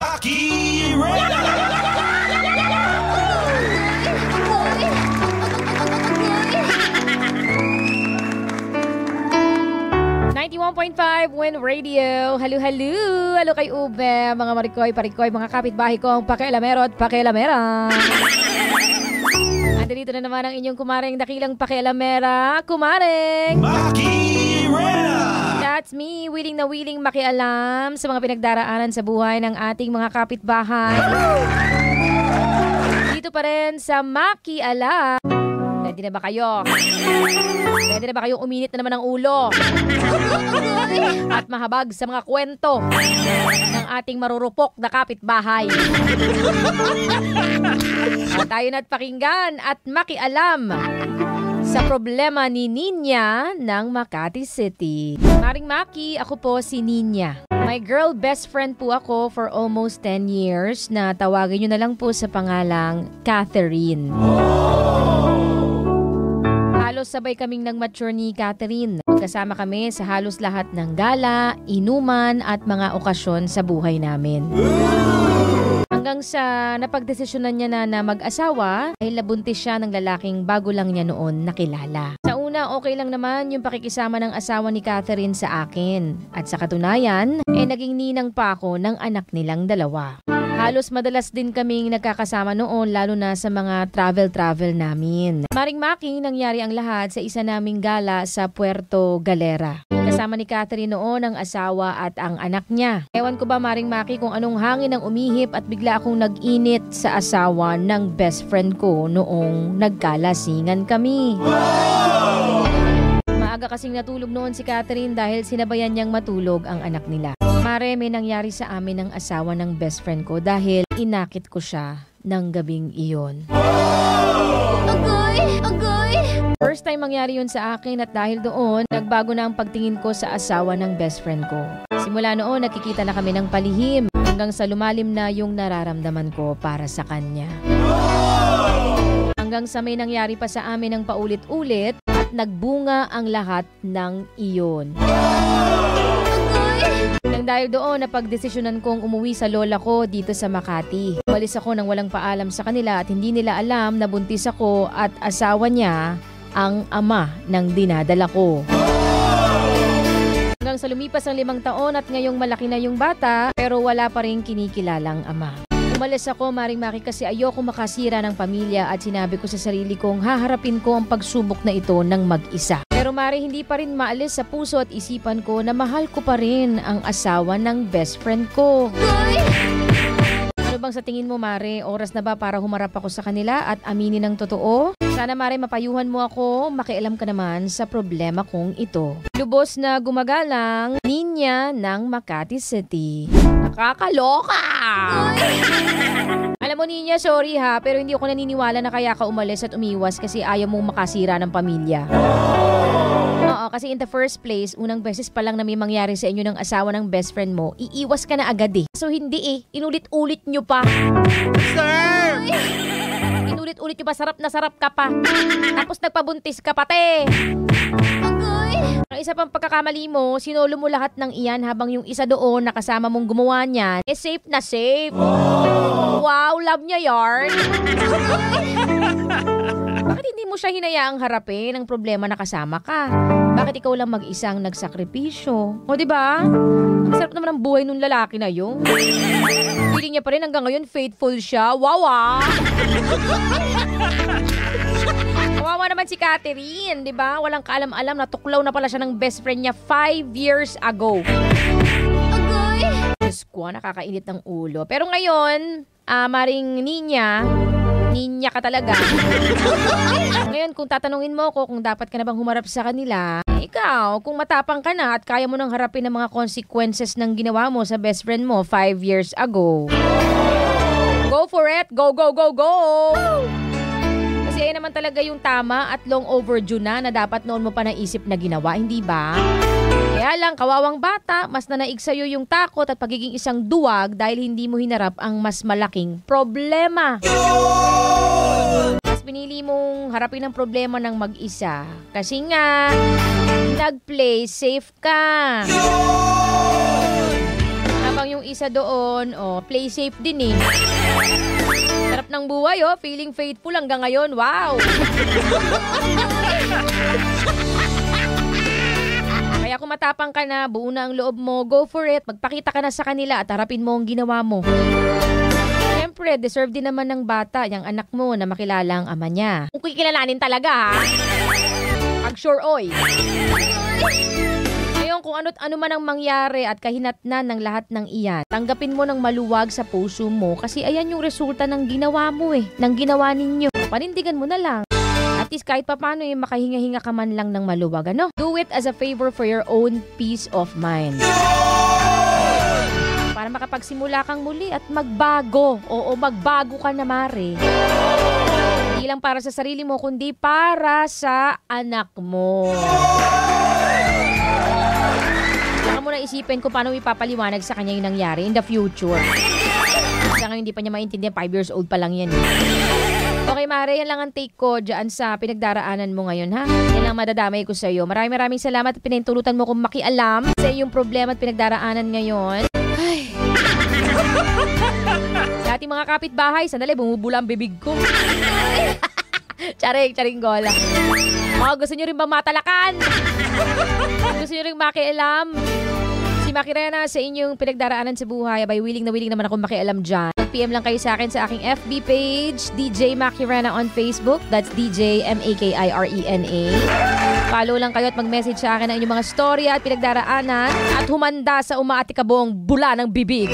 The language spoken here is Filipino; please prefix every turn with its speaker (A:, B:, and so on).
A: Maki Rena!
B: 91.5 Win Radio. Halo-halo. Halo kay Ube, mga marikoy, parikoy, mga kapitbahay kong pakialamero at pakialamera. Andito na naman ang inyong kumaring dakilang pakialamera, kumaring
A: Maki Rena!
B: That's me, willing na willing makialam sa mga pinagdaraanan sa buhay ng ating mga kapitbahay. Dito pa rin sa Maki Alam. Ready na ba kayo? Ready na ba kayong uminit na naman ang ulo? At mahabag sa mga kwento ng ating marurupok na kapitbahay. At tayo na't pakinggan at makialam sa problema ni Ninya ng Makati City. Maring Maki, ako po si Ninya. My girl best friend po ako for almost 10 years na tawagin nyo na lang po sa pangalang Catherine. Halos sabay kaming nag-mature ni Catherine. Magkasama kami sa halos lahat ng gala, inuman at mga okasyon sa buhay namin. Hanggang sa napagdesisyonan niya na mag-asawa, ay labuntis siya ng lalaking bago lang niya noon nakilala. Sa una, okay lang naman yung pakikisama ng asawa ni Catherine sa akin. At sa katunayan, naging ninang pa ako ng anak nilang dalawa. Halos madalas din kaming nagkakasama noon lalo na sa mga travel namin. Maring Maki, nangyari ang lahat sa isa naming gala sa Puerto Galera. Kasama ni Catherine noon ang asawa at ang anak niya. Ewan ko ba Maring Maki kung anong hangin ang umihip at bigla akong nag-init sa asawa ng best friend ko noong nagkalasingan kami. Maaga kasing natulog noon si Catherine dahil sinabayan niyang matulog ang anak nila. Mare, may nangyari sa amin ng asawa ng best friend ko dahil inakit ko siya ng gabing iyon. Agoy! Agoy! First time mangyari yun sa akin at dahil doon, nagbago na ang pagtingin ko sa asawa ng best friend ko. Simula noon, nakikita na kami ng palihim hanggang sa lumalim na yung nararamdaman ko para sa kanya. Hanggang sa may nangyari pa sa amin ng paulit-ulit at nagbunga ang lahat ng iyon. Nang dahil doon, napagdesisyonan kong umuwi sa lola ko dito sa Makati. Umalis ako nang walang paalam sa kanila at hindi nila alam na buntis ako at asawa niya ang ama ng dinadala ko. Hanggang sa lumipas ang 5 taon at ngayong malaki na yung bata pero wala pa rin kinikilalang ama. Umalis ako Maring Maki kasi ayoko makasira ng pamilya at sinabi ko sa sarili kong haharapin ko ang pagsubok na ito ng mag-isa. Pero Mari, hindi pa rin maalis sa puso at isipan ko na mahal ko pa rin ang asawa ng best friend ko. Ano bang sa tingin mo Mari? Oras na ba para humarap ako sa kanila at aminin ng totoo? Sana Mari mapayuhan mo ako, makialam ka naman sa problema kong ito. Lubos na gumagalang, Ninya ng Makati City. Nakakaloka! Alam mo Ninya, sorry ha, pero hindi ako naniniwala na kaya ka umalis at umiwas kasi ayaw mong makasira ng pamilya. Oo, kasi in the first place, unang beses pa lang na may mangyari sa inyo ng asawa ng best friend mo, iiwas ka na agad eh. So hindi inulit-ulit nyo pa.
A: Sir!
B: Inulit-ulit nyo pa, sarap na sarap ka pa. Tapos nagpabuntis ka pati. Ang isa pang pagkakamali mo, sinolo mo lahat ng iyan habang yung isa doon na kasama mong gumawa niyan, safe na safe. Wow, love niya yarn. Bakit hindi mo siya hinayaang harapin ang problema na kasama ka? Bakit ikaw lang mag-isang nagsakripisyo? O diba? Ang sarap naman ang buhay nung lalaki na yun. Feeling niya pa rin hanggang ngayon faithful siya. Wow ah! Kawawa naman si Catherine, di ba? Walang kaalam-alam na tuklaw na pala siya ng best friend niya 5 years ago. Agoy! Diyos ko, nakakainit ng ulo. Pero ngayon, Maring Ninya ka talaga. Ngayon, kung tatanungin mo ko kung dapat ka na bang humarap sa kanila, ikaw, kung matapang ka na at kaya mo nang harapin ang mga consequences ng ginawa mo sa best friend mo 5 years ago. Go for it! Go, go, go, go! Kasi ayun naman talaga yung tama at long overdue na dapat noon mo pa naisip na ginawa, hindi ba? Kaya lang, kawawang bata, mas nanaig sa'yo yung takot at pagiging isang duwag dahil hindi mo hinarap ang mas malaking problema. Mas pinili mong harapin ang problema ng mag-isa. Kasi nga, nag-play safe ka. Habang yung isa doon, play safe din eh. Sarap ng buhay, feeling faithful hanggang ngayon. Wow! Kaya kung matapang ka na, buo na ang loob mo, go for it. Magpakita ka na sa kanila at harapin mo ang ginawa mo. Siyempre, deserve din naman ng bata, yung anak mo, na makilala ang ama niya. Kung kikilalanin talaga, ha? Pag sure, oy. Ngayon, kung ano man ang mangyari at kahinatnan ng lahat ng iyan, tanggapin mo ng maluwag sa puso mo kasi ayan yung resulta ng ginawa mo ng ginawa ninyo. Panindigan mo na lang. At least kahit paano makahinga-hinga ka man lang ng maluwag, ano? Do it as a favor for your own peace of mind. Para makapagsimula kang muli at magbago. Oo, magbago ka na, Mare. Hindi lang para sa sarili mo, kundi para sa anak mo. Saka mo na isipin kung paano ipapaliwanag sa kanya yung nangyari in the future. Saka hindi pa niya maintindihan, 5 years old pa lang yan. Okay, Mare, yan lang ang take ko dyan sa pinagdaraanan mo ngayon, ha? Yan lang madadamay ko sa'yo. Maraming salamat at pinintulutan mo kung makialam sa iyong problema at pinagdaraanan ngayon. Ay. Sa ating mga kapitbahay, sandali, bumubula ang bibig ko. Charing gola. Gusto nyo rin ba matalakan? Gusto nyo rin makialam? Si Maki Rena sa inyong pinagdaraanan sa buhay. Abay, willing naman ako makialam dyan. PM lang kayo sa akin sa aking FB page, DJ Maki Rena on Facebook. That's DJ MAKIRENA. Follow lang kayo at mag-message sa akin ng inyong mga storya at pinagdaraanan at humanda sa umaatikabong bula ng bibig.